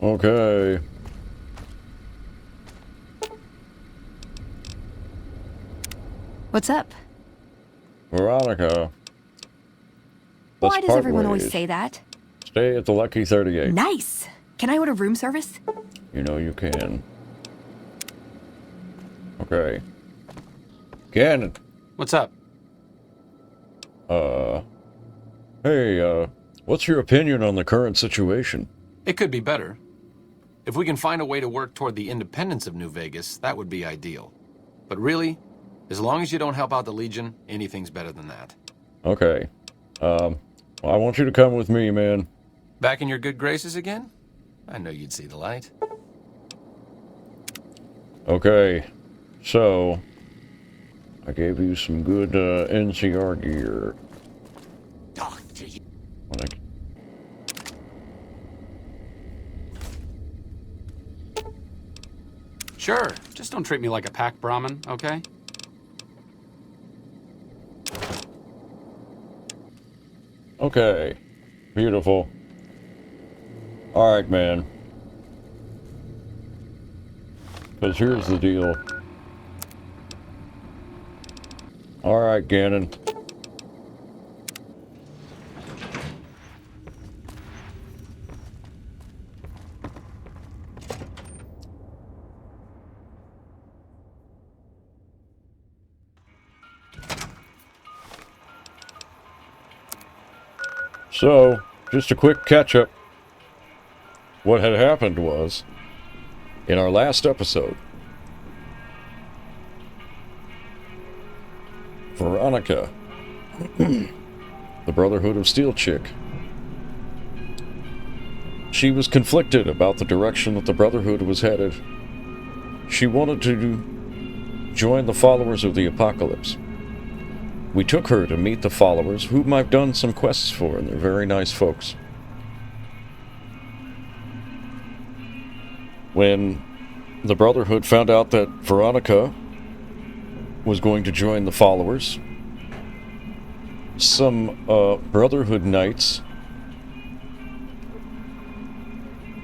Okay. What's up? Veronica. Let's Why does part everyone always ways. say that? Stay at the Lucky 38. Nice! Can I order room service? You know you can. Okay. Gannon. What's up? Hey, what's your opinion on the current situation? It could be better. If we can find a way to work toward the independence of New Vegas, that would be ideal. But really, as long as you don't help out the Legion, anything's better than that. Okay. Well, I want you to come with me, man. Back in your good graces again? I know you'd see the light. Okay. So, I gave you some good NCR gear. Talk to you. Sure, just don't treat me like a pack Brahmin, okay? Okay. Beautiful. Alright, man. Because here's the deal. Alright, Gannon. So, just a quick catch-up. What had happened was, in our last episode, Veronica, the Brotherhood of Steel chick, she was conflicted about the direction that the Brotherhood was headed. She wanted to join the followers of the Apocalypse. We took her to meet the followers, whom I've done some quests for, and they're very nice folks. When the Brotherhood found out that Veronica was going to join the followers, some Brotherhood knights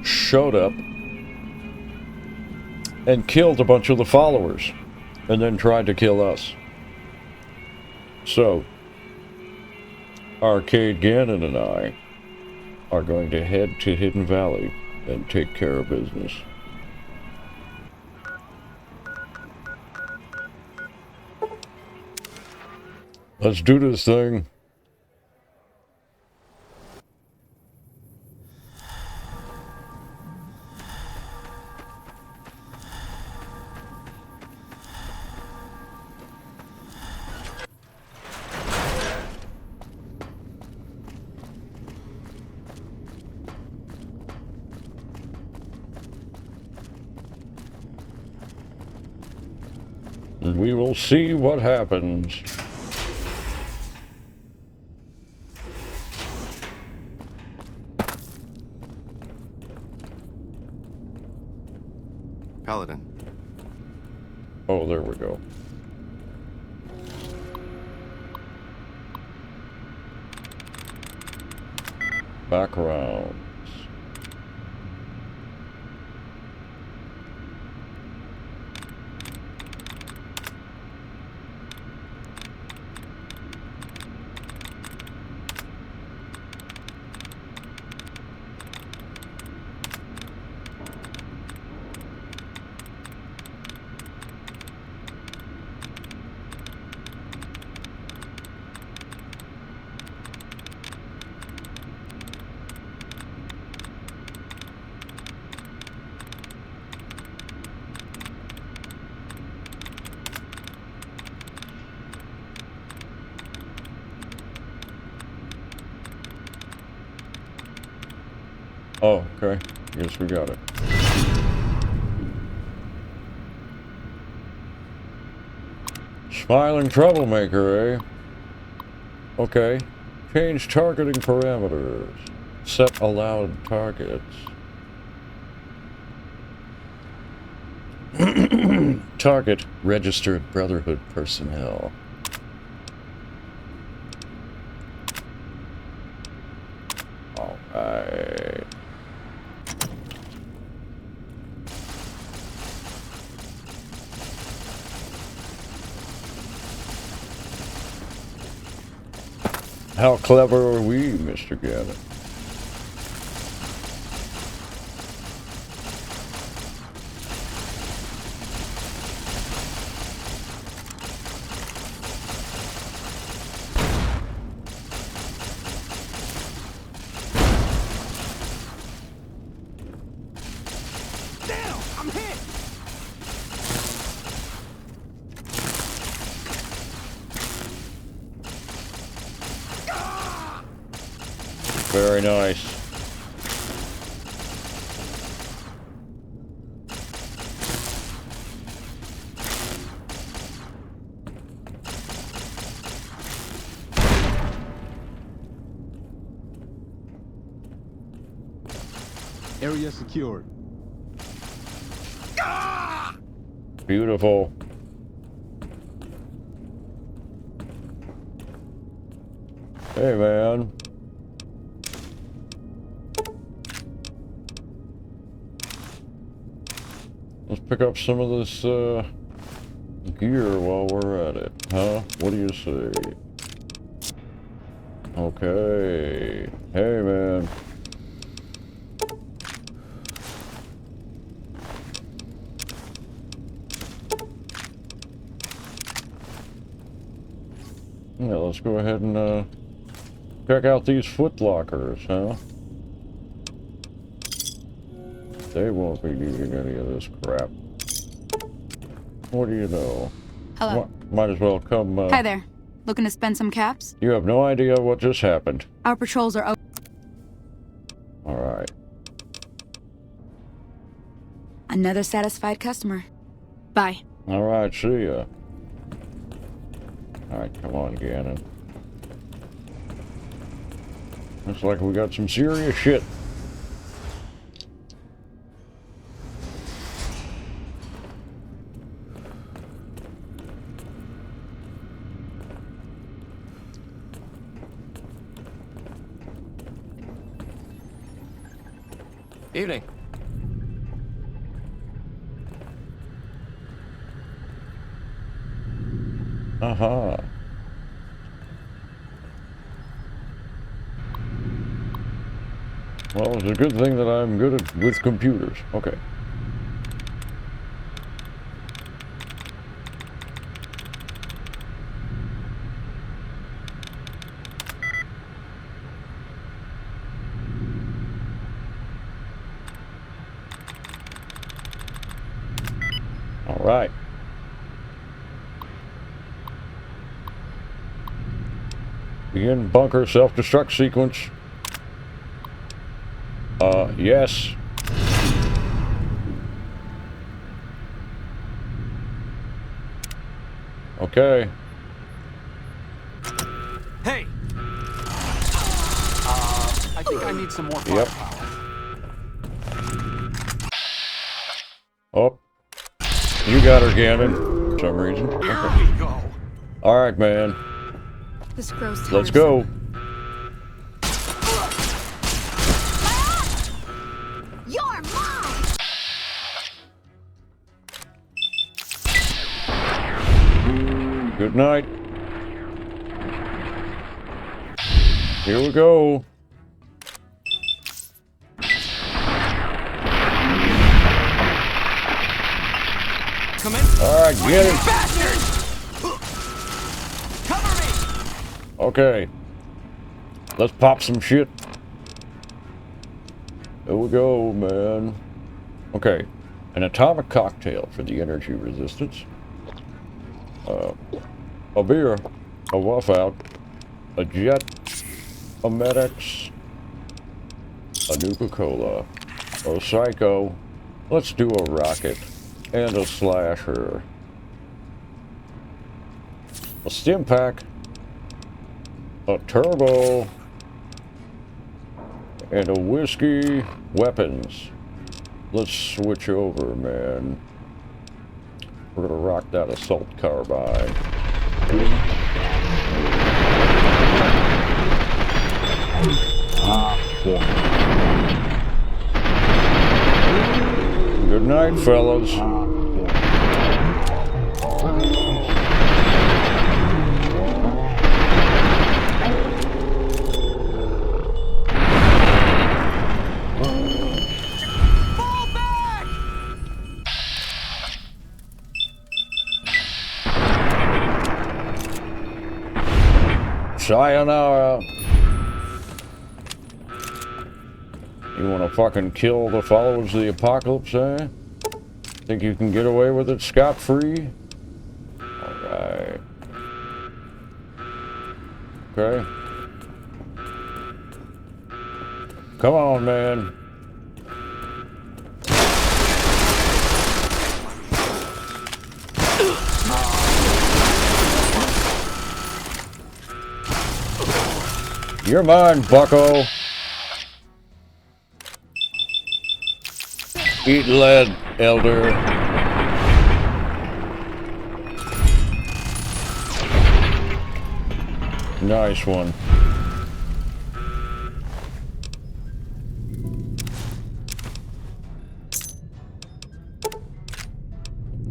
showed up and killed a bunch of the followers, and then tried to kill us. So, Arcade Gannon and I are going to head to Hidden Valley and take care of business. Let's do this thing. And we will see what happens. Paladin. Oh, there we go. Backgrounds. Oh, okay. Guess we got it. Smiling troublemaker, eh? Okay. Change targeting parameters. Set allowed targets. Target registered Brotherhood personnel. Alright. How clever are we, Mr. Gannon? Damn, I'm hit. Very nice. Area secured. Beautiful. Hey, man. Let's pick up some of this gear while we're at it, huh? What do you say? Okay. Hey, man. Yeah, let's go ahead and check out these foot lockers, huh? They won't be needing any of this crap. What do you know? Hello. Might as well come, Hi there. Looking to spend some caps? You have no idea what just happened. Our patrols are Alright. Another satisfied customer. Bye. Alright, see ya. Alright, come on, Gannon. Looks like we got some serious shit. Evening. Uh-huh. Well, it's a good thing that I'm good with computers. Okay. All right. Begin bunker self-destruct sequence. Yes. Okay. Hey! I think I need some more Yep. firepower. Oh. You got her, Gannon, for some reason. Here Okay. we go! Alright, man. This gross. Let's go. You're mine. Good night. Here we go. Come in! Alright, get it. Bastard! Cover me! Okay. Let's pop some shit. There we go, man. Okay. An atomic cocktail for the energy resistance. A beer. A waff out. A jet. A Medex. A Nuka-Cola. A Psycho. Let's do a rocket. And a slasher. A stim pack. A turbo. And a whiskey. Weapons. Let's switch over, man. We're gonna rock that assault carbine. Good night, fellas. Sayonara. You wanna fucking kill the followers of the apocalypse, eh? Think you can get away with it scot-free? Alright. Okay. Come on, man. You're mine, bucko. Eat lead, elder. Nice one.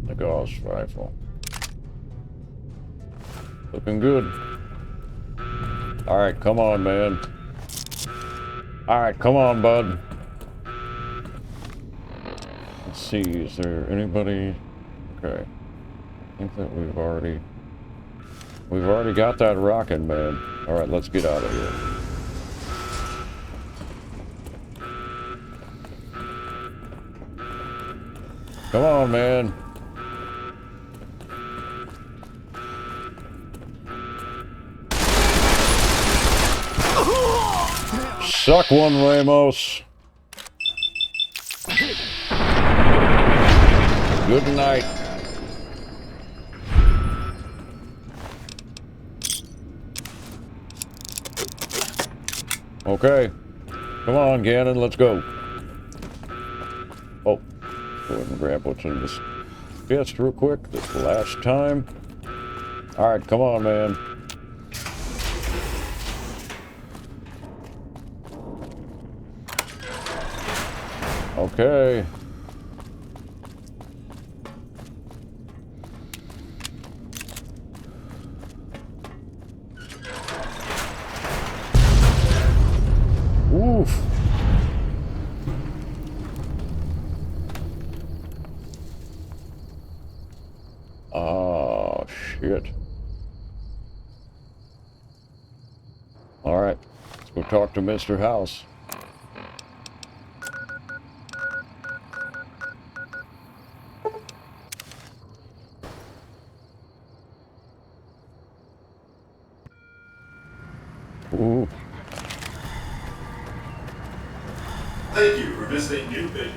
The Gauss rifle. Looking good. Alright, come on, man. Alright, come on, bud. Let's see, is there anybody? Okay. I think that we've already got that rocking, man. Alright, let's get out of here. Come on, man. Suck one, Ramos. Good night. Okay. Come on, Gannon, let's go. Oh, go ahead and grab what's in this chest real quick. This last time. Alright, come on, man. Okay. Oof. Oh, shit. All right. Let's go talk to Mr. House. Ooh. Thank you for visiting New Vegas.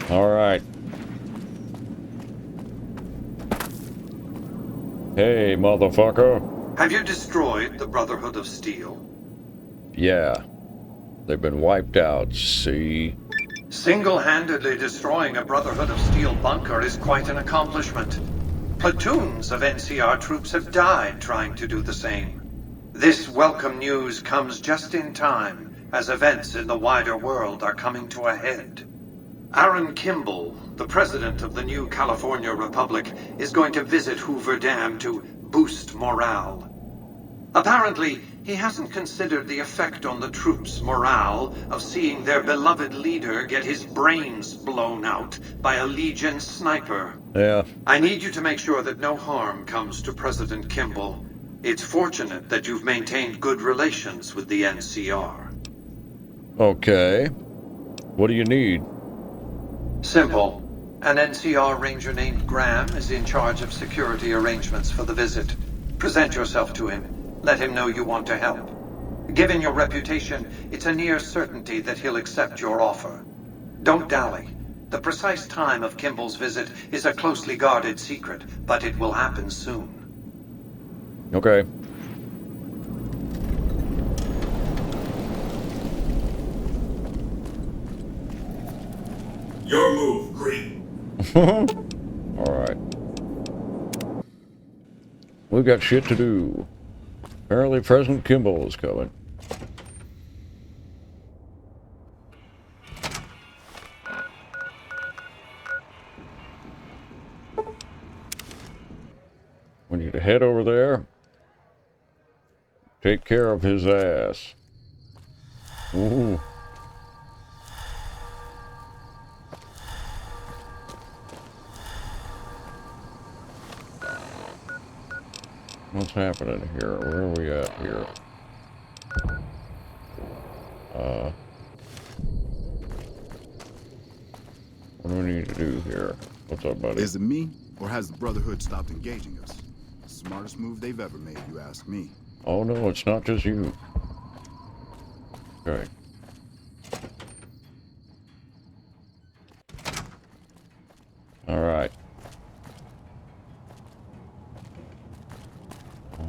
All right. Hey, motherfucker. Have you destroyed the Brotherhood of Steel? Yeah. They've been wiped out, see? Single-handedly destroying a Brotherhood of Steel bunker is quite an accomplishment. Platoons of NCR troops have died trying to do the same. This welcome news comes just in time, as events in the wider world are coming to a head. Aaron Kimball, the president of the new California Republic, is going to visit Hoover Dam to boost morale. Apparently, he hasn't considered the effect on the troops' morale of seeing their beloved leader get his brains blown out by a Legion sniper. Yeah. I need you to make sure that no harm comes to President Kimball. It's fortunate that you've maintained good relations with the NCR. Okay. What do you need? Simple. An NCR ranger named Graham is in charge of security arrangements for the visit. Present yourself to him. Let him know you want to help. Given your reputation, it's a near certainty that he'll accept your offer. Don't dally. The precise time of Kimball's visit is a closely guarded secret, but it will happen soon. Okay. Your move, Green. Alright. We've got shit to do. Apparently President Kimball is coming. need to head over there. Take care of his ass. Ooh. What's happening here? Where are we at here? What do we need to do here? What's up, buddy? Is it me, or has the Brotherhood stopped engaging us? Smartest move they've ever made, you ask me. Oh no, it's not just you. Okay. Alright.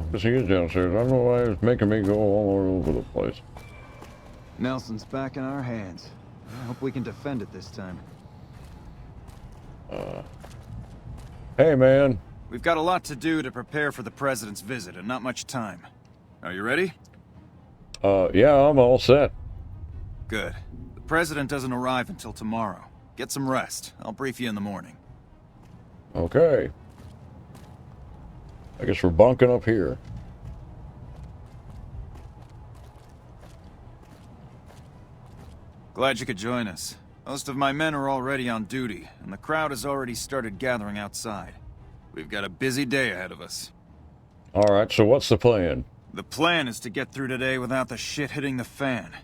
Because he is downstairs. I don't know why it's making me go all over the place. Nelson's back in our hands. I hope we can defend it this time. Hey, man. We've got a lot to do to prepare for the President's visit, and not much time. Are you ready? Yeah, I'm all set. Good. The President doesn't arrive until tomorrow. Get some rest. I'll brief you in the morning. Okay. I guess we're bunking up here. Glad you could join us. Most of my men are already on duty, and the crowd has already started gathering outside. We've got a busy day ahead of us. Alright, so what's the plan? The plan is to get through today without the shit hitting the fan.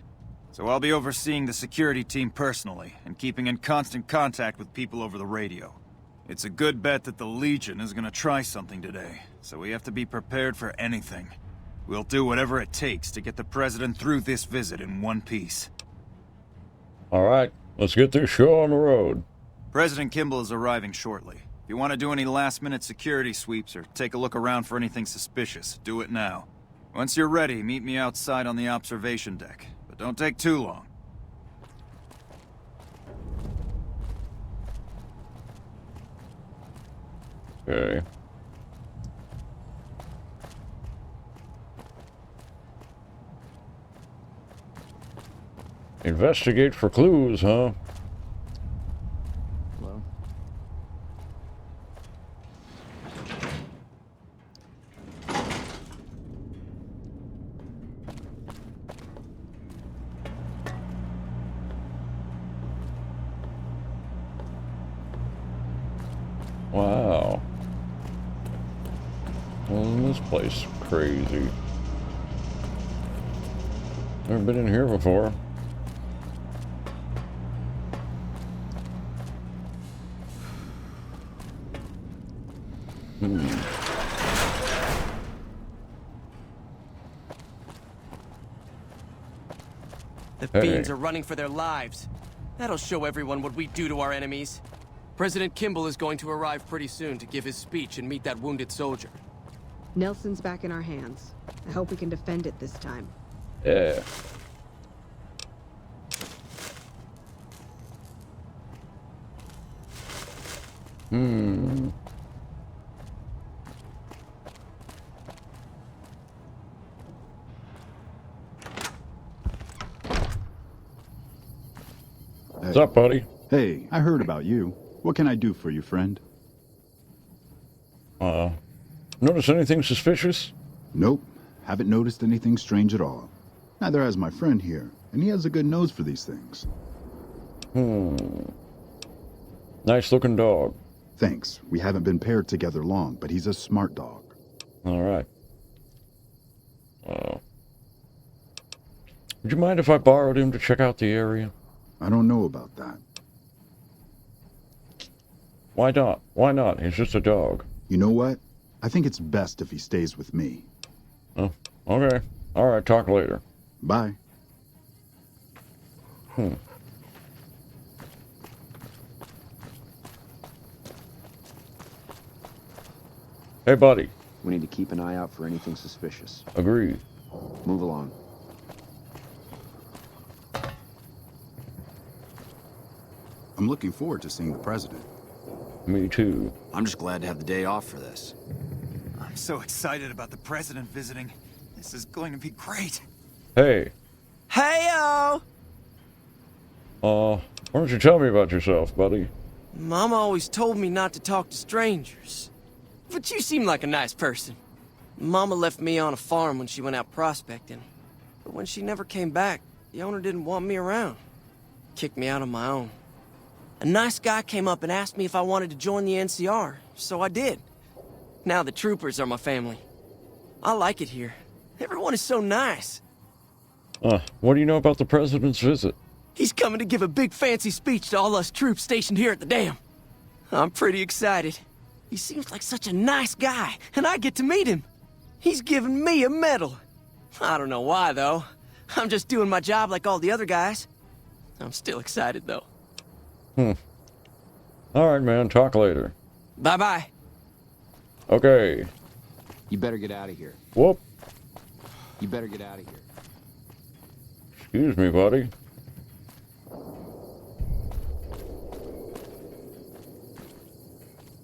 So I'll be overseeing the security team personally, and keeping in constant contact with people over the radio. It's a good bet that the Legion is gonna try something today, so we have to be prepared for anything. We'll do whatever it takes to get the President through this visit in one piece. Alright, let's get this show on the road. President Kimball is arriving shortly. If you want to do any last-minute security sweeps or take a look around for anything suspicious, do it now. Once you're ready, meet me outside on the observation deck. But don't take too long. Okay. Investigate for clues, huh? Hello? Wow. Well, this place is crazy. Never been in here before. The Hey. fiends are running for their lives. That'll show everyone what we do to our enemies. President Kimball is going to arrive pretty soon to give his speech and meet that wounded soldier. Nelson's back in our hands. I hope we can defend it this time. Yeah. What's up, buddy? Hey, I heard about you. What can I do for you, friend? Notice anything suspicious? Nope. Haven't noticed anything strange at all. Neither has my friend here, and he has a good nose for these things. Nice looking dog. Thanks. We haven't been paired together long, but he's a smart dog. Alright. Would you mind if I borrowed him to check out the area? I don't know about that. Why not? Why not? He's just a dog. You know what? I think it's best if he stays with me. Oh, okay. Alright, talk later. Bye. Hey, buddy. We need to keep an eye out for anything suspicious. Agreed. Move along. I'm looking forward to seeing the president. Me too. I'm just glad to have the day off for this. I'm so excited about the President visiting. This is going to be great. Hey. Hey-o! Why don't you tell me about yourself, buddy? Mama always told me not to talk to strangers. But you seem like a nice person. Mama left me on a farm when she went out prospecting. But when she never came back, the owner didn't want me around. Kicked me out on my own. A nice guy came up and asked me if I wanted to join the NCR, so I did. Now the troopers are my family. I like it here. Everyone is so nice. What do you know about the president's visit? He's coming to give a big fancy speech to all us troops stationed here at the dam. I'm pretty excited. He seems like such a nice guy, and I get to meet him. He's giving me a medal. I don't know why, though. I'm just doing my job like all the other guys. I'm still excited, though. Alright, man. Talk later. Bye-bye. Okay. You better get out of here. Whoop. You better get out of here. Excuse me, buddy.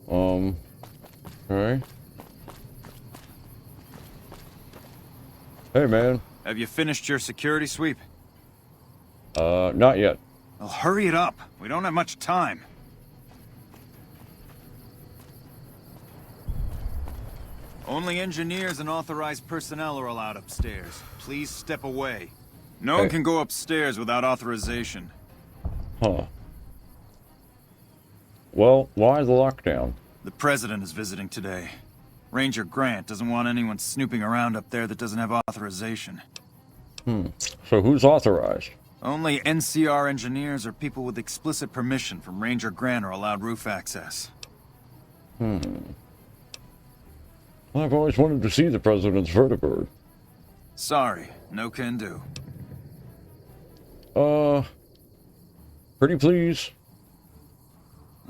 Okay. Hey, man. Have you finished your security sweep? Not yet. Well, hurry it up. We don't have much time. Only engineers and authorized personnel are allowed upstairs. Please step away. No one can go upstairs without authorization. Huh. Well, why the lockdown? The president is visiting today. Ranger Grant doesn't want anyone snooping around up there that doesn't have authorization. So who's authorized? Only NCR engineers or people with explicit permission from Ranger Grant are allowed roof access. Well, I've always wanted to see the president's vertibird. Sorry, no can do. Pretty please.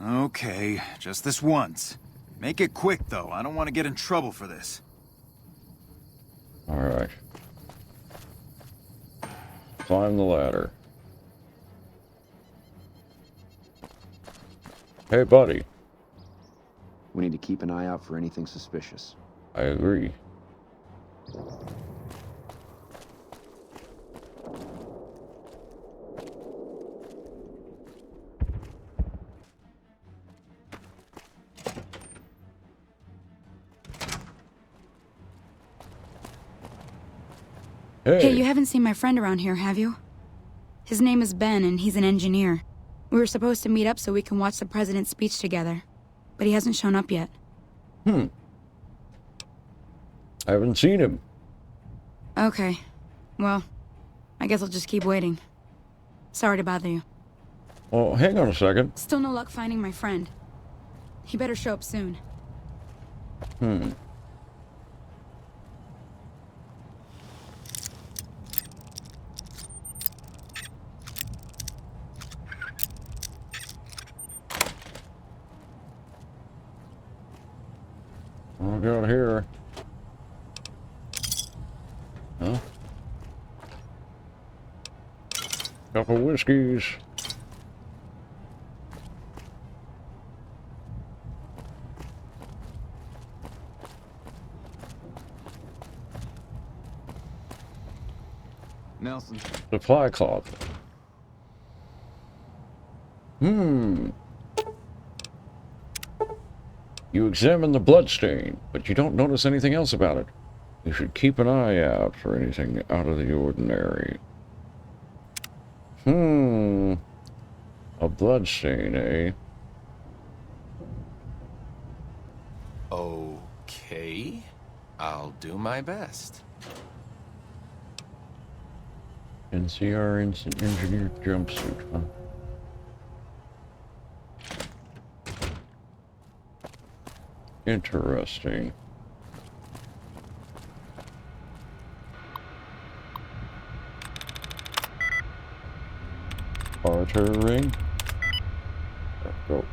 Okay, just this once. Make it quick, though. I don't want to get in trouble for this. Alright. Climb the ladder. Hey, buddy. We need to keep an eye out for anything suspicious. I agree. Hey, you haven't seen my friend around here, have you? His name is Ben, and he's an engineer. We were supposed to meet up so we can watch the president's speech together, but he hasn't shown up yet. I haven't seen him. Okay. Well, I guess I'll just keep waiting. Sorry to bother you. Well, hang on a second. Still no luck finding my friend. He better show up soon. What we got here? Huh? Couple whiskeys. Nelson. Supply cloth. You examine the bloodstain, but you don't notice anything else about it. You should keep an eye out for anything out of the ordinary. A bloodstain, eh? Okay. I'll do my best. NCR engineer jumpsuit, huh? Interesting. Barter ring. Let's go.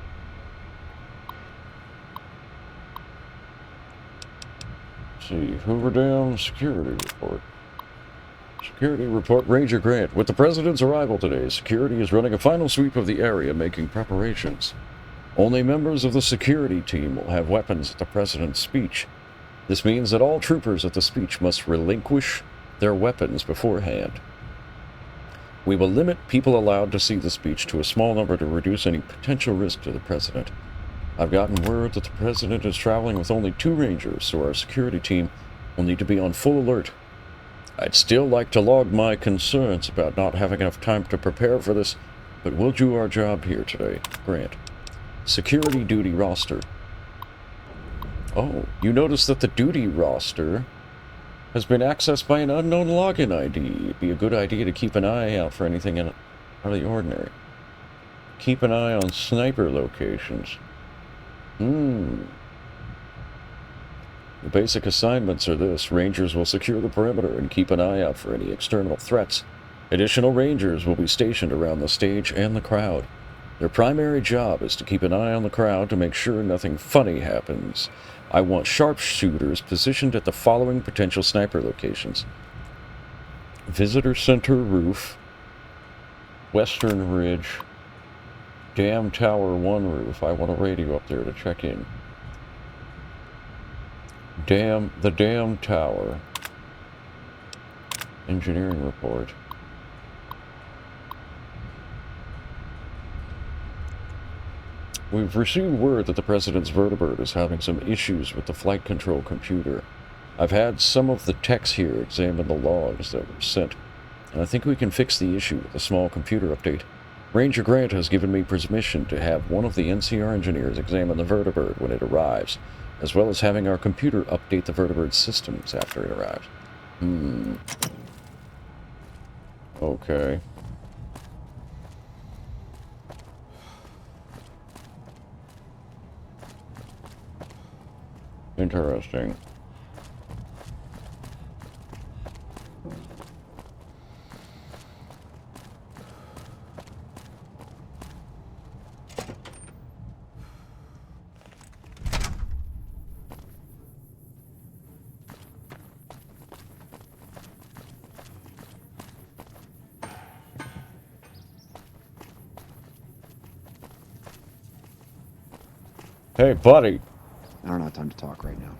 Let's see, Hoover Dam security report. Security report, Ranger Grant. With the President's arrival today, security is running a final sweep of the area, making preparations. Only members of the security team will have weapons at the President's speech. This means that all troopers at the speech must relinquish their weapons beforehand. We will limit people allowed to see the speech to a small number to reduce any potential risk to the President. I've gotten word that the President is traveling with only 2 Rangers, so our security team will need to be on full alert. I'd still like to log my concerns about not having enough time to prepare for this, but we'll do our job here today. Grant. Security duty roster. Oh, you notice that the duty roster has been accessed by an unknown login ID. It'd be a good idea to keep an eye out for anything out of the ordinary. Keep an eye on sniper locations. The basic assignments are this. Rangers will secure the perimeter and keep an eye out for any external threats. Additional Rangers will be stationed around the stage and the crowd. Their primary job is to keep an eye on the crowd to make sure nothing funny happens. I want sharpshooters positioned at the following potential sniper locations. Visitor Center Roof, Western Ridge, Dam Tower 1 roof. I want a radio up there to check in. The Dam Tower. Engineering report. We've received word that the President's vertibird is having some issues with the flight control computer. I've had some of the techs here examine the logs that were sent, and I think we can fix the issue with a small computer update. Ranger Grant has given me permission to have one of the NCR engineers examine the vertibird when it arrives, as well as having our computer update the vertibird's systems after it arrives. Okay. Interesting. Hey, buddy. I don't have time to talk right now.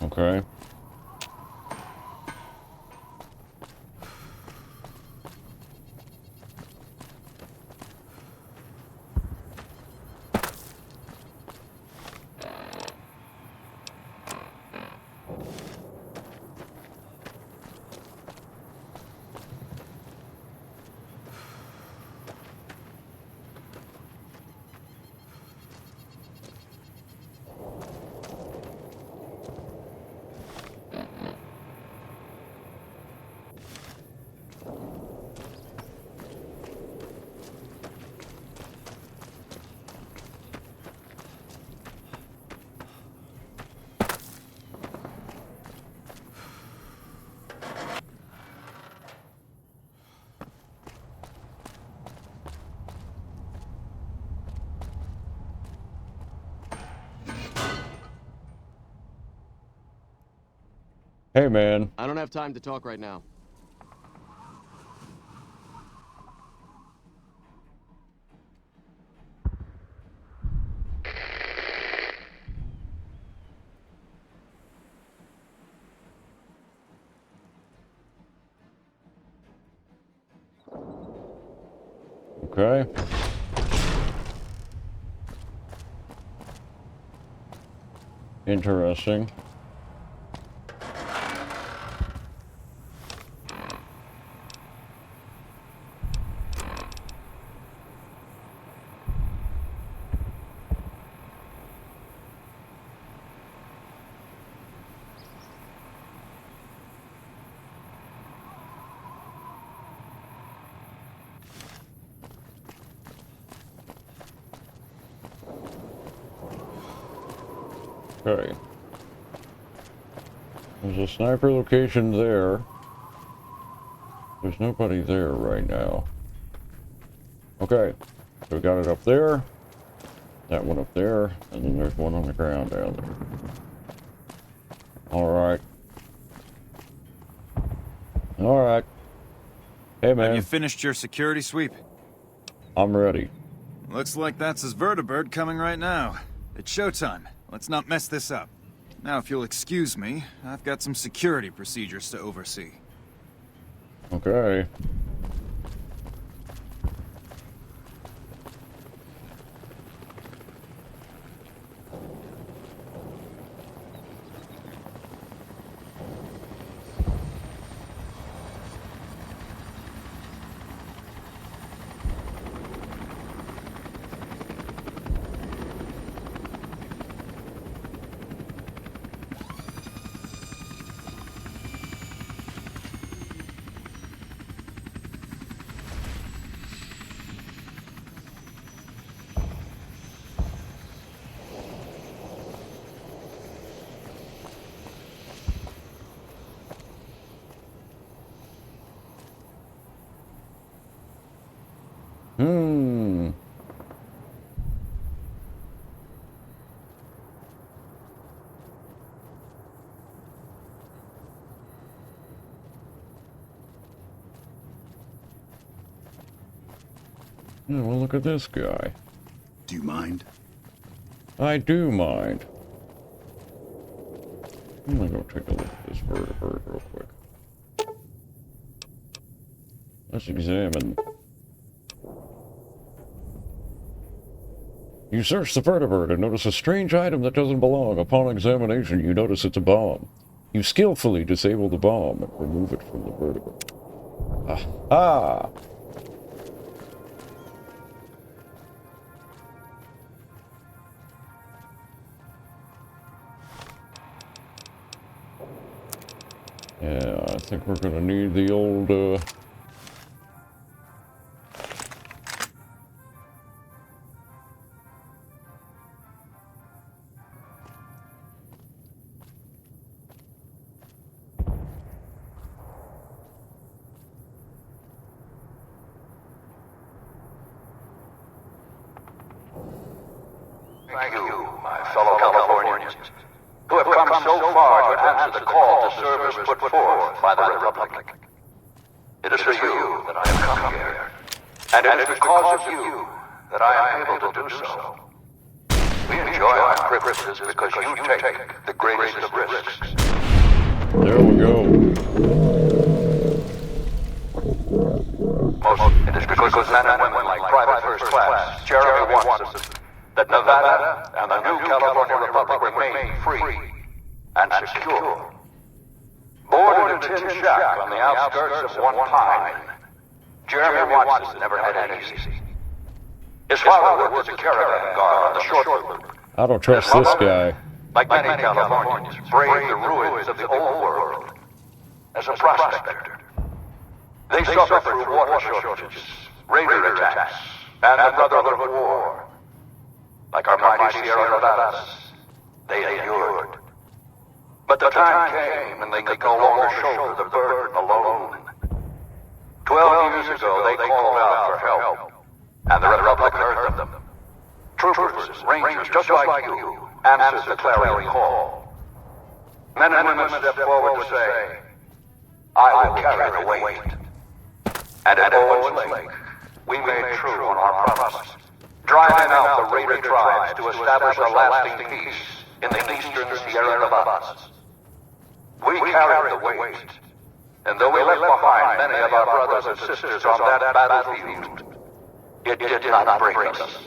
Okay. Hey, man. I don't have time to talk right now. Okay. Interesting. Okay. There's a sniper location there. There's nobody there right now. Okay. So we got it up there. That one up there. And then there's one on the ground down there. Alright. Alright. Hey, man. Have you finished your security sweep? I'm ready. Looks like that's his vertibird coming right now. It's showtime. Let's not mess this up. Now, if you'll excuse me, I've got some security procedures to oversee. Okay. Yeah, well, look at this guy. Do you mind? I do mind. I'm gonna go take a look at this vertebrate real quick. Let's examine. You search the vertebrate and notice a strange item that doesn't belong. Upon examination, you notice it's a bomb. You skillfully disable the bomb and remove it from the vertebrate. Aha! Yeah, I think we're gonna need the old, Thank you, my fellow Californians, who have come so far to answer the call to service put forth by the Republic. It is for you that I have come here, and it is because of you that I am able to do so. We enjoy our privileges because you take the greatest of risks. There we go. It is because men and women like Private First Class, Jeremy Watson, that Nevada and the new California Republic remain free and secure. Born in a tin shack on the outskirts of One Pine, Jeremy Watson never had it easy. His father worked as a caravan guard on the short route. I don't trust this guy. Like many Californians, braved the ruins of the old world as a prospector. They suffered through water shortages, raider attacks, and the Brotherhood of War. Like our mighty Sierra Nevadas, they endured. But the time came and they could no longer shoulder the burden alone. 12 years ago, they called out for help, and the Republic heard them. Troopers, rangers, just like you, answered the clarion call. Men and women stepped forward to say, I will carry the weight. And at Owens Lake, we made true on our promise, driving out the raider tribes to establish a lasting peace in the eastern Sierra Nevadas. We carried the weight, and though we left behind many of our brothers and sisters on that battlefield, it did not break us.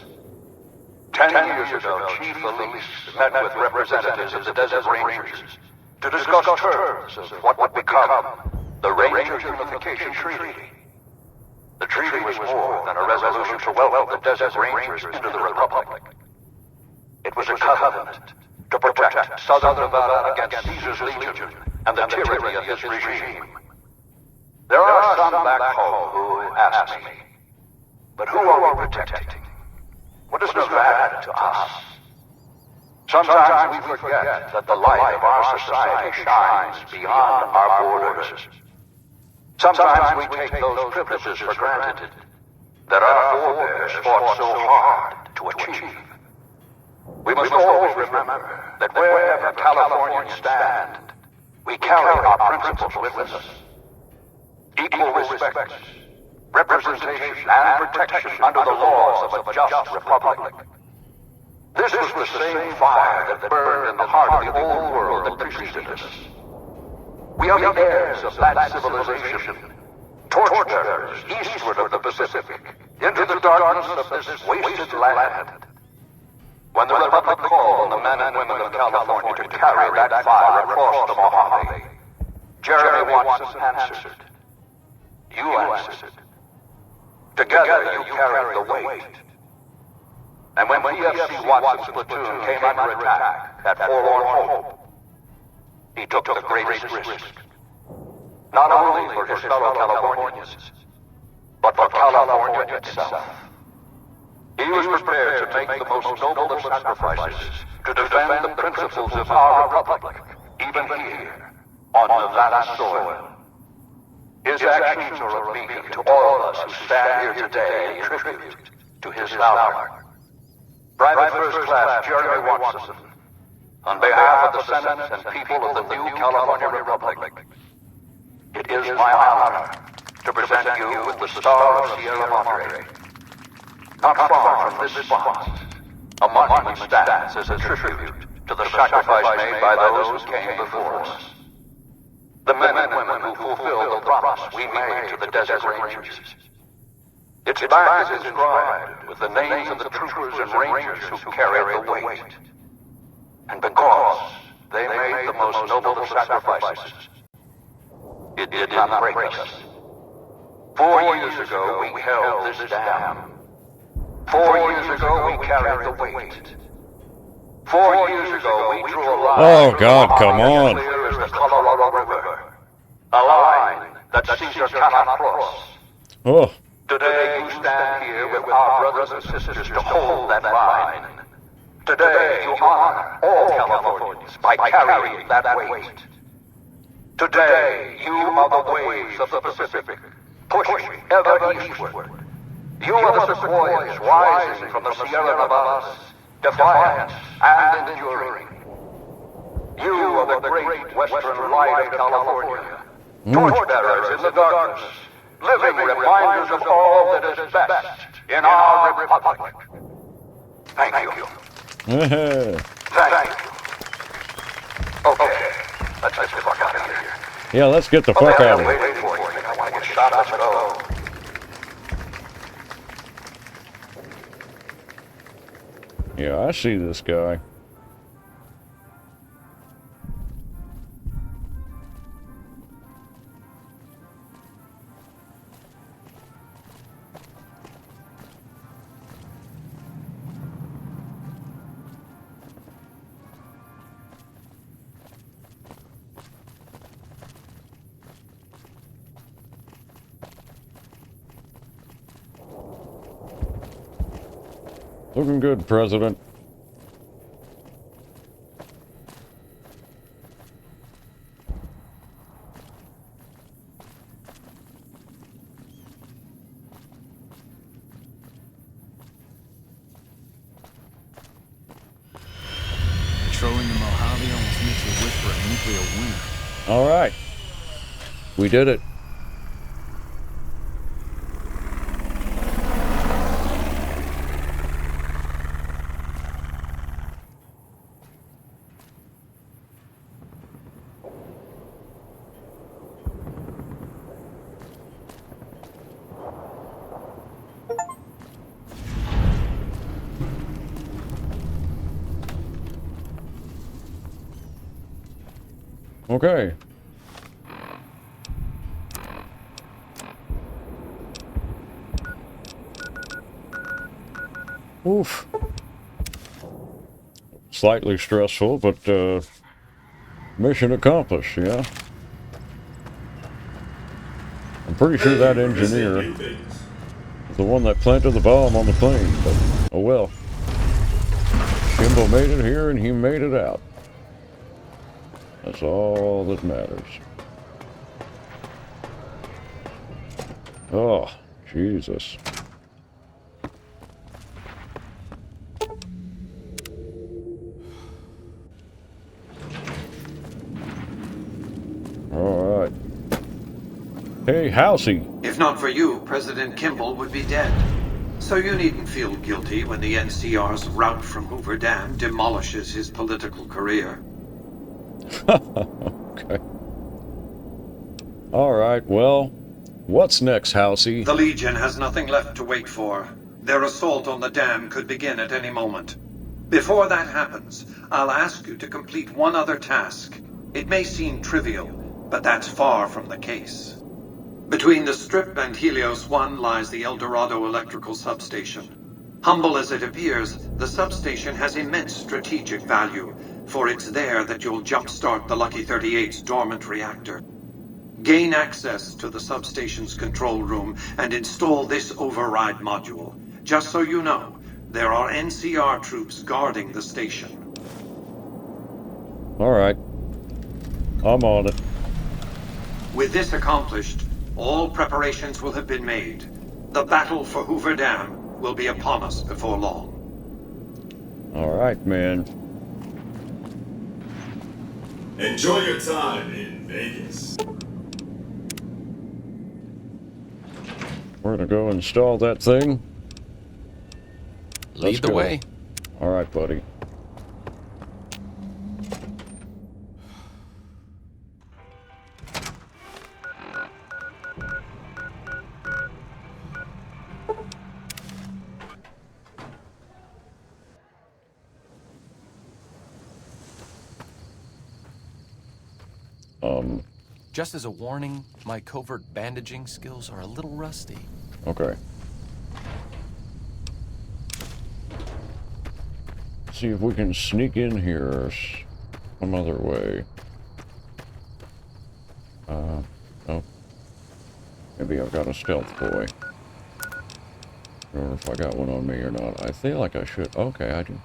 10 years ago, Chief Elise met with representatives of the Desert Rangers to discuss terms of what would become the Ranger Unification Treaty. The treaty was more than a resolution to welcome the Desert Rangers into the Republic. It was a covenant to protect Southern Nevada against Caesar's Legion and the tyranny of his regime. There are some back home who ask me, but who are we protecting? What does Nevada to us? Sometimes we forget that the light of our society shines beyond our borders. Sometimes we take those privileges for granted that our forebears fought so hard to achieve. We must always remember that wherever Californians stand, we carry our principles with us. Equal respect, representation, and protection under the laws of a just republic. This was the same fire that burned in the heart of the old world beastliness. We are the heirs of that civilization, torch-bearers eastward of the Pacific, into the darkness of this wasted land. When the Republic called on the men and women of California to carry that fire across the Mojave, Jeremy Watson answered. You answered. Together you carried the weight. And when PFC Watson's platoon came under attack at Forlorn Hope, he took the greatest risk. Not only for his fellow Californians, but for California itself. He was prepared to make the most noble of sacrifices to defend the principles of our republic, even here, on Nevada soil. His actions are a beacon to all of us who stand here today in tribute to his valor. Private First Class Jeremy Watson, on behalf of the Senate and people of the new California Republic, it is my honor to present you with the Star of Sierra Madre. Not far from this spot, a monument stands as a tribute to the sacrifice made by those who came before us. The men and women who fulfilled the promise we made to the Desert Rangers. Its back is inscribed with the names of the troopers and rangers who carried the weight. And because they made the most noble of sacrifices, it did not break us. 4 years ago, we held this dam. 4 years ago, we carried the weight. 4 years ago, we drew a line. Oh, God, come on. Clear as the Colorado River. A line that Caesar cannot cross. Oh. Today, you stand here with our brothers and sisters to hold that line. Today, you honor all Californians by carrying that weight. Today, you are the waves of the Pacific, pushing ever eastward. You are the sequoias rising from the Sierra Nevadas, defiant and enduring. You are the great western light of California, torchbearers in the darkness, living reminders of all that is best in our republic. Thank you. Thank you. Okay, let's get the fuck out of here. Yeah, let's get the fuck out of here. Waiting for you. I want to get shot. Let's go. Yeah, I see this guy. Looking good, President. Controlling the Mojave almost makes you wish for a nuclear winter. All right. We did it. Okay. Oof. Slightly stressful, but mission accomplished, yeah. I'm pretty sure that engineer is the one that planted the bomb on the plane, but oh well. Kimbo made it here and he made it out. That's all that matters. Oh, Jesus. All right. Hey, Housey. If not for you, President Kimball would be dead. So you needn't feel guilty when the NCR's rout from Hoover Dam demolishes his political career. Okay. Alright, well, what's next, Housey? The Legion has nothing left to wait for. Their assault on the dam could begin at any moment. Before that happens, I'll ask you to complete one other task. It may seem trivial, but that's far from the case. Between the Strip and Helios 1 lies the El Dorado electrical substation. Humble as it appears, the substation has immense strategic value, for it's there that you'll jumpstart the Lucky 38's dormant reactor. Gain access to the substation's control room and install this override module. Just so you know, there are NCR troops guarding the station. Alright. I'm on it. With this accomplished, all preparations will have been made. The battle for Hoover Dam will be upon us before long. Alright, man. Enjoy your time in Vegas. We're gonna go install that thing. Lead the way. Alright, buddy. Just as a warning, my covert bandaging skills are a little rusty. Okay. See if we can sneak in here some other way. Oh. Maybe I've got a stealth boy. Or if I got one on me or not. I feel like I should. Okay, I do.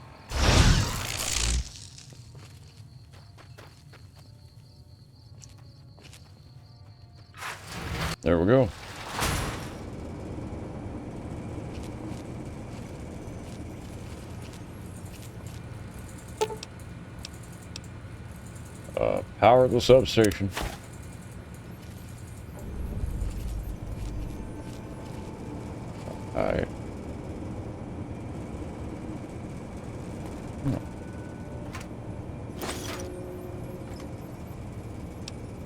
There we go. Power the substation. Alright.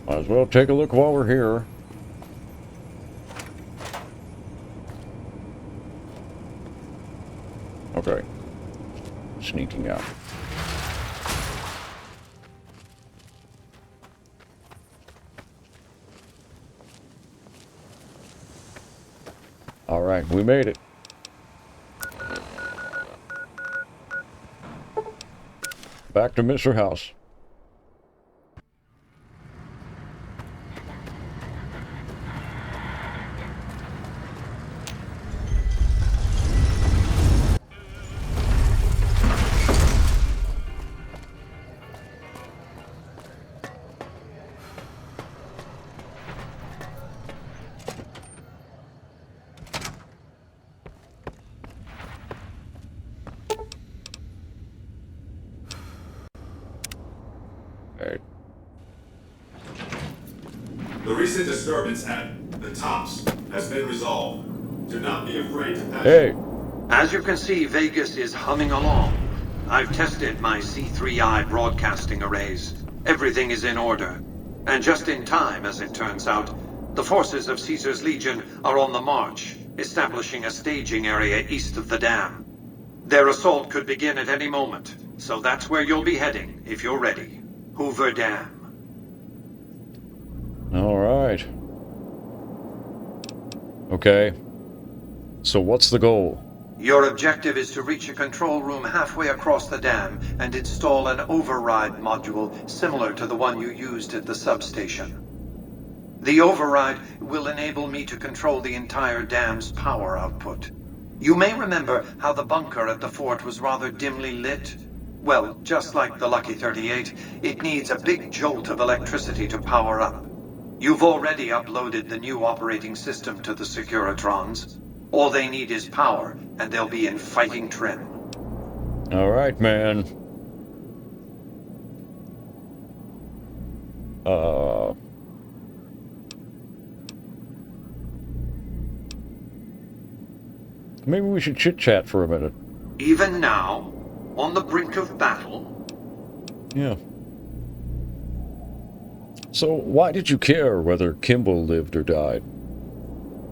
Might as well take a look while we're here. Okay. Sneaking out. All right, we made it. Back to Mr. House. The recent disturbance at the Tops has been resolved. Do not be afraid to pass. Hey. As you can see, Vegas is humming along. I've tested my C3I broadcasting arrays. Everything is in order. And just in time, as it turns out, the forces of Caesar's Legion are on the march, establishing a staging area east of the dam. Their assault could begin at any moment, so that's where you'll be heading, if you're ready. Hoover Dam. All right. Okay. So what's the goal? Your objective is to reach a control room halfway across the dam and install an override module similar to the one you used at the substation. The override will enable me to control the entire dam's power output. You may remember how the bunker at the fort was rather dimly lit. Well, just like the Lucky 38, it needs a big jolt of electricity to power up. You've already uploaded the new operating system to the Securitrons. All they need is power, and they'll be in fighting trim. All right, man. Maybe we should chit-chat for a minute. Even now, on the brink of battle? Yeah. So, why did you care whether Kimball lived or died?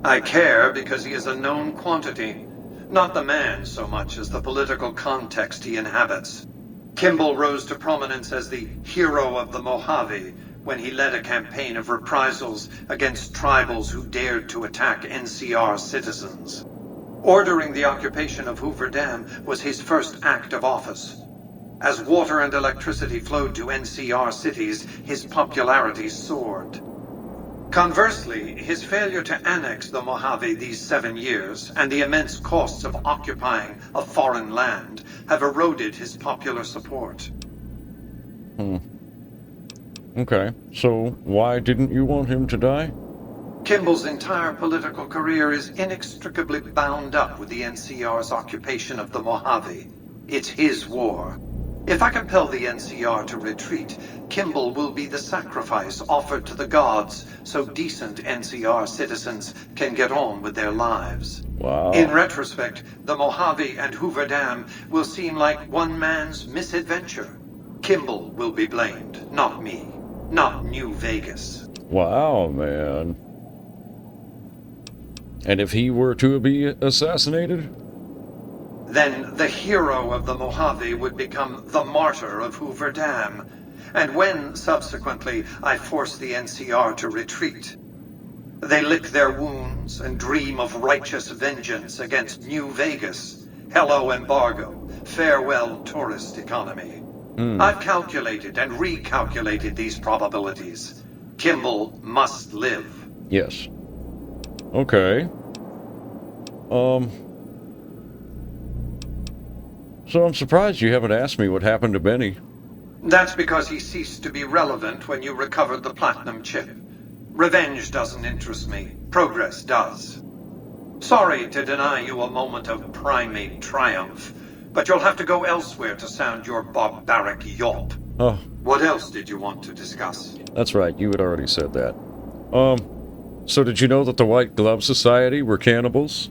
I care because he is a known quantity. Not the man so much as the political context he inhabits. Kimball rose to prominence as the hero of the Mojave when he led a campaign of reprisals against tribals who dared to attack NCR citizens. Ordering the occupation of Hoover Dam was his first act of office. As water and electricity flowed to NCR cities, his popularity soared. Conversely, his failure to annex the Mojave these 7 years and the immense costs of occupying a foreign land have eroded his popular support. Okay, so why didn't you want him to die? Kimball's entire political career is inextricably bound up with the NCR's occupation of the Mojave. It's his war. If I compel the NCR to retreat, Kimball will be the sacrifice offered to the gods so decent NCR citizens can get on with their lives. Wow. In retrospect, the Mojave and Hoover Dam will seem like one man's misadventure. Kimball will be blamed, not me, not New Vegas. Wow, man. And if he were to be assassinated? Then the hero of the Mojave would become the martyr of Hoover Dam. And when, subsequently, I force the NCR to retreat, they lick their wounds and dream of righteous vengeance against New Vegas. Hello, embargo. Farewell, tourist economy. I've calculated and recalculated these probabilities. Kimball must live. Yes. Okay. So I'm surprised you haven't asked me what happened to Benny. That's because he ceased to be relevant when you recovered the platinum chip. Revenge doesn't interest me. Progress does. Sorry to deny you a moment of primate triumph, but you'll have to go elsewhere to sound your barbaric yawp. Oh. What else did you want to discuss? That's right, you had already said that. So did you know that the White Glove Society were cannibals?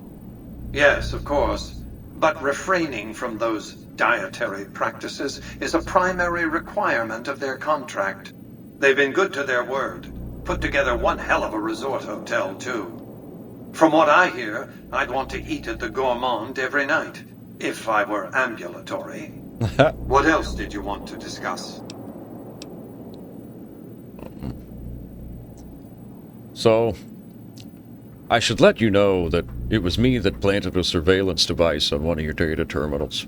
Yes, of course. But refraining from those dietary practices is a primary requirement of their contract. They've been good to their word. Put together one hell of a resort hotel, too. From what I hear, I'd want to eat at the Gourmand every night, if I were ambulatory. What else did you want to discuss? So, I should let you know that it was me that planted a surveillance device on one of your data terminals.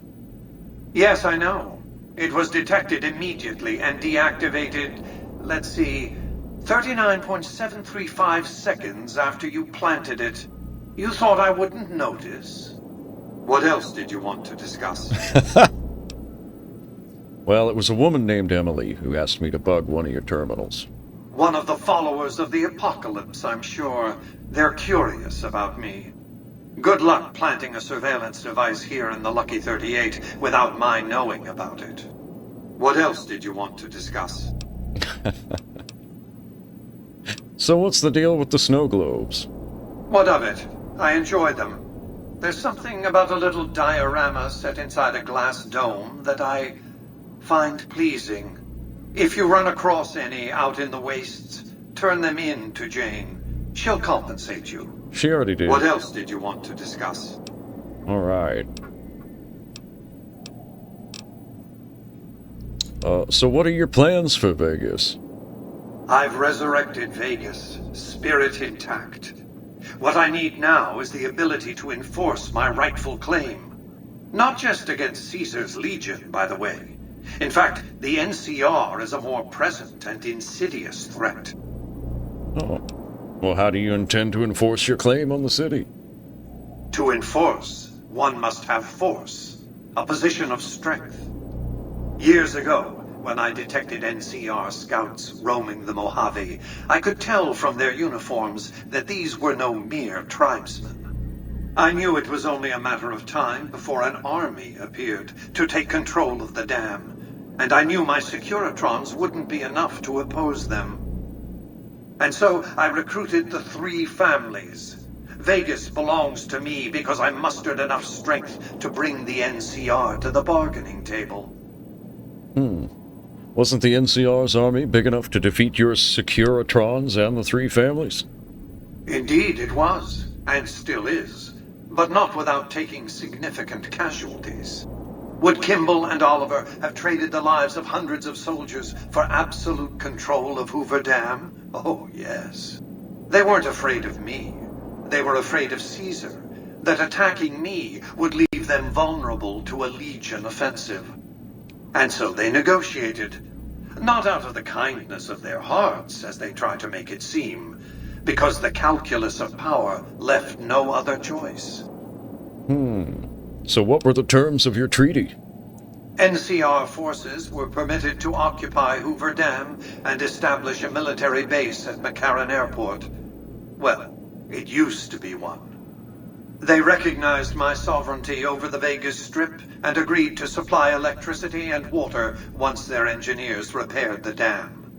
Yes, I know. It was detected immediately and deactivated, let's see, 39.735 seconds after you planted it. You thought I wouldn't notice? What else did you want to discuss? Well, it was a woman named Emily who asked me to bug one of your terminals. One of the followers of the apocalypse, I'm sure. They're curious about me. Good luck planting a surveillance device here in the Lucky 38 without my knowing about it. What else did you want to discuss? So what's the deal with the snow globes? What of it? I enjoy them. There's something about a little diorama set inside a glass dome that I find pleasing. If you run across any out in the wastes, turn them in to Jane. She'll compensate you. She already did. What else did you want to discuss? All right. So what are your plans for Vegas? I've resurrected Vegas, spirit intact. What I need now is the ability to enforce my rightful claim. Not just against Caesar's Legion, by the way. In fact, the NCR is a more present and insidious threat. Oh. Well, how do you intend to enforce your claim on the city? To enforce, one must have force, a position of strength. Years ago, when I detected NCR scouts roaming the Mojave, I could tell from their uniforms that these were no mere tribesmen. I knew it was only a matter of time before an army appeared to take control of the dam, and I knew my Securitrons wouldn't be enough to oppose them. And so I recruited the 3 families. Vegas belongs to me because I mustered enough strength to bring the NCR to the bargaining table. Wasn't the NCR's army big enough to defeat your Securitrons and the three families? Indeed it was, and still is, but not without taking significant casualties. Would Kimball and Oliver have traded the lives of hundreds of soldiers for absolute control of Hoover Dam? Oh, yes. They weren't afraid of me. They were afraid of Caesar, that attacking me would leave them vulnerable to a Legion offensive. And so they negotiated. Not out of the kindness of their hearts, as they try to make it seem, because the calculus of power left no other choice. So what were the terms of your treaty? NCR forces were permitted to occupy Hoover Dam and establish a military base at McCarran Airport. Well, it used to be one. They recognized my sovereignty over the Vegas Strip and agreed to supply electricity and water once their engineers repaired the dam.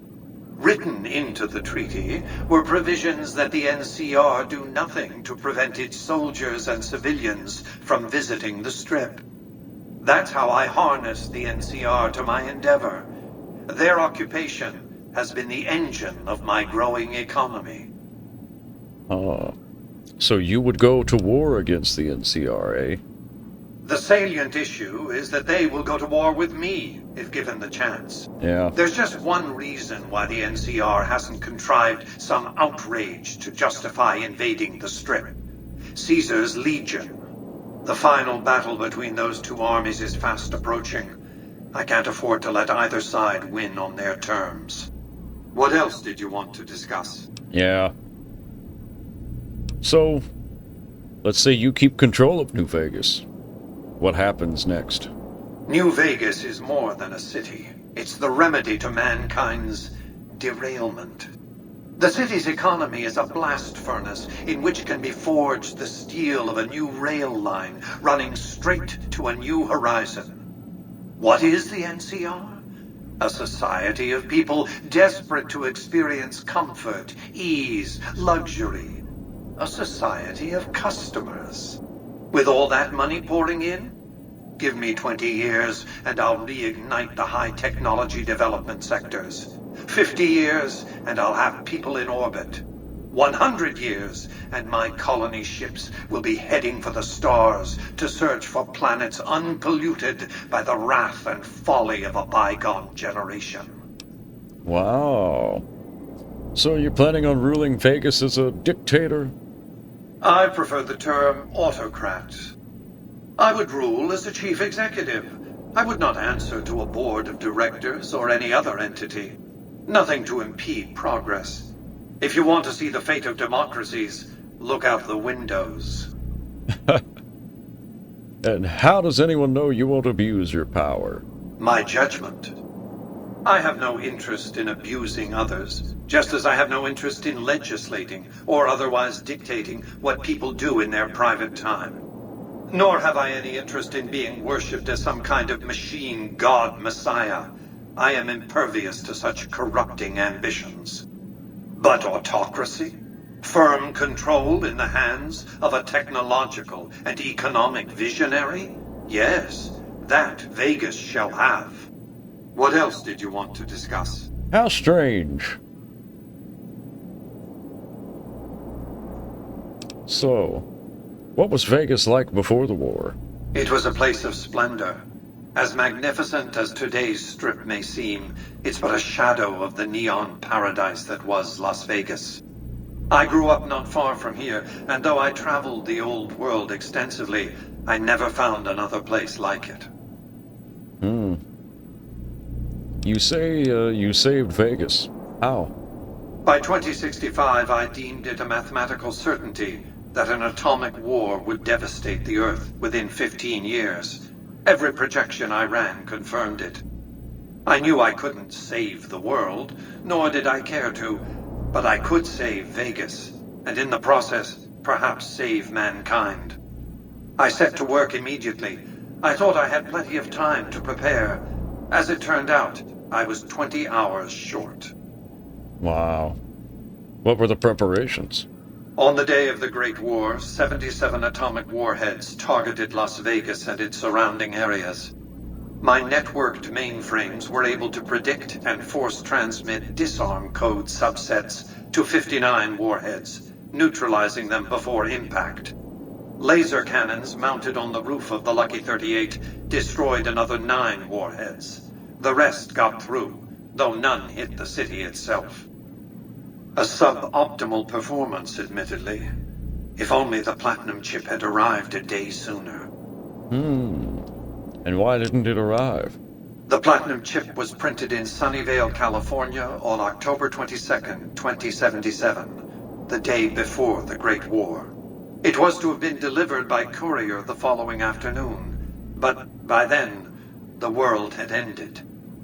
Written into the treaty were provisions that the NCR do nothing to prevent its soldiers and civilians from visiting the Strip. That's how I harnessed the NCR to my endeavor. Their occupation has been the engine of my growing economy. So you would go to war against the NCR, eh? The salient issue is that they will go to war with me, if given the chance. Yeah. There's just one reason why the NCR hasn't contrived some outrage to justify invading the Strip. Caesar's Legion. The final battle between those two armies is fast approaching. I can't afford to let either side win on their terms. What else did you want to discuss? Yeah. So, let's say you keep control of New Vegas. What happens next? New Vegas is more than a city. It's the remedy to mankind's derailment. The city's economy is a blast furnace in which can be forged the steel of a new rail line running straight to a new horizon. What is the NCR? A society of people desperate to experience comfort, ease, luxury. A society of customers. With all that money pouring in? Give me 20 years and I'll reignite the high technology development sectors. 50 years and I'll have people in orbit. 100 years and my colony ships will be heading for the stars to search for planets unpolluted by the wrath and folly of a bygone generation. Wow. So you're planning on ruling Vegas as a dictator? I prefer the term autocrat. I would rule as a chief executive. I would not answer to a board of directors or any other entity. Nothing to impede progress. If you want to see the fate of democracies, look out the windows. And how does anyone know you won't abuse your power? My judgment. I have no interest in abusing others, just as I have no interest in legislating or otherwise dictating what people do in their private time. Nor have I any interest in being worshipped as some kind of machine god messiah. I am impervious to such corrupting ambitions. But autocracy? Firm control in the hands of a technological and economic visionary? Yes, that Vegas shall have. What else did you want to discuss? How strange. So, what was Vegas like before the war? It was a place of splendor. As magnificent as today's Strip may seem, it's but a shadow of the neon paradise that was Las Vegas. I grew up not far from here, and though I traveled the old world extensively, I never found another place like it. You say you saved Vegas. How? By 2065, I deemed it a mathematical certainty that an atomic war would devastate the Earth within 15 years. Every projection I ran confirmed it. I knew I couldn't save the world, nor did I care to, but I could save Vegas, and in the process, perhaps save mankind. I set to work immediately. I thought I had plenty of time to prepare. As it turned out, I was 20 hours short. Wow. What were the preparations? On the day of the Great War, 77 atomic warheads targeted Las Vegas and its surrounding areas. My networked mainframes were able to predict and force transmit disarm code subsets to 59 warheads, neutralizing them before impact. Laser cannons mounted on the roof of the Lucky 38 destroyed another 9 warheads. The rest got through, though none hit the city itself. A suboptimal performance, admittedly. If only the Platinum chip had arrived a day sooner. And why didn't it arrive? The Platinum chip was printed in Sunnyvale, California on October 22nd, 2077, the day before the Great War. It was to have been delivered by courier the following afternoon, but by then, the world had ended.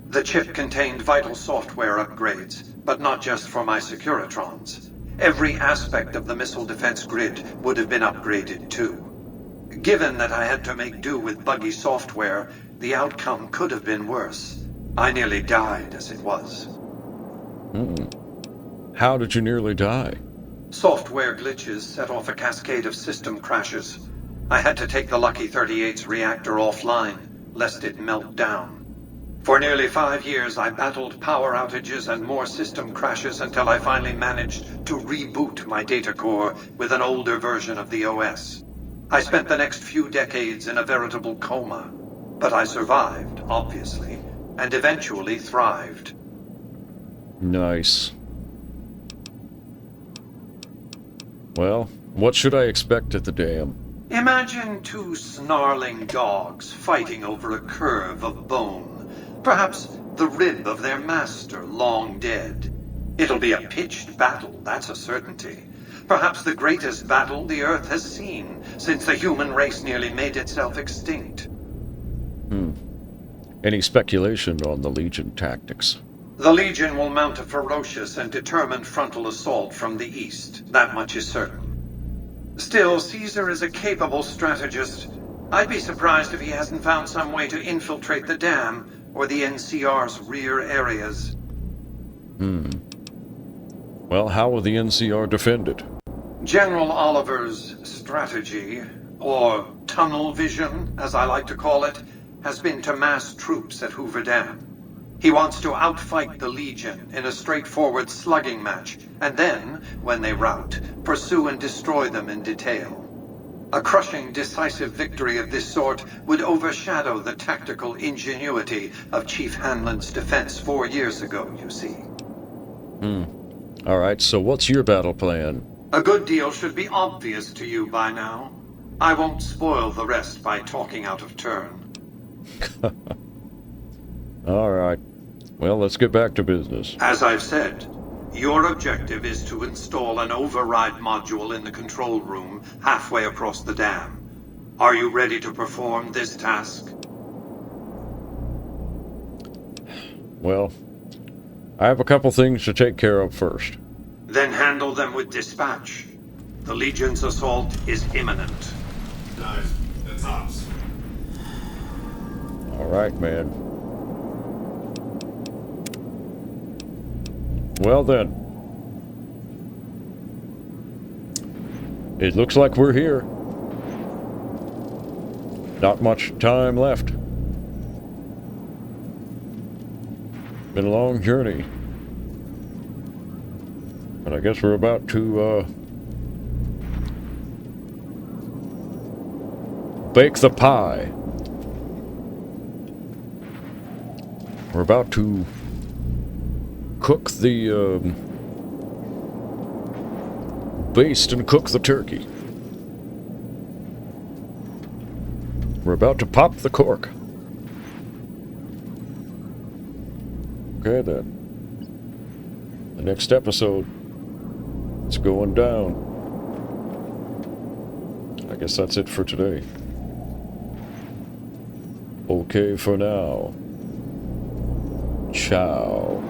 The chip contained vital software upgrades, but not just for my Securitrons. Every aspect of the missile defense grid would have been upgraded too. Given that I had to make do with buggy software, the outcome could have been worse. I nearly died as it was. How did you nearly die? Software glitches set off a cascade of system crashes. I had to take the Lucky 38's reactor offline, lest it melt down. For nearly 5 years, I battled power outages and more system crashes until I finally managed to reboot my data core with an older version of the OS. I spent the next few decades in a veritable coma, but I survived, obviously, and eventually thrived. Nice. Well, what should I expect at the dam? Imagine 2 snarling dogs fighting over a curve of bone. Perhaps the rib of their master long dead. It'll be a pitched battle, that's a certainty. Perhaps the greatest battle the Earth has seen since the human race nearly made itself extinct. Any speculation on the Legion tactics? The Legion will mount a ferocious and determined frontal assault from the east, that much is certain. Still, Caesar is a capable strategist. I'd be surprised if he hasn't found some way to infiltrate the dam or the NCR's rear areas. Well, how will the NCR defend it? General Oliver's strategy, or tunnel vision, as I like to call it, has been to mass troops at Hoover Dam. He wants to outfight the Legion in a straightforward slugging match, and then, when they rout, pursue and destroy them in detail. A crushing, decisive victory of this sort would overshadow the tactical ingenuity of Chief Hanlon's defense 4 years ago, you see. Alright, so what's your battle plan? A good deal should be obvious to you by now. I won't spoil the rest by talking out of turn. Alright. Well, let's get back to business. As I've said, your objective is to install an override module in the control room halfway across the dam. Are you ready to perform this task? Well, I have a couple things to take care of first. Then handle them with dispatch. The Legion's assault is imminent. Guys, the tops. Alright, man. Well then. It looks like we're here. Not much time left. Been a long journey. But I guess we're about to, bake the pie. We're about to cook the, baste and cook the turkey. We're about to pop the cork. Okay then. The next episode, it's going down. I guess that's it for today. Okay for now. Ciao.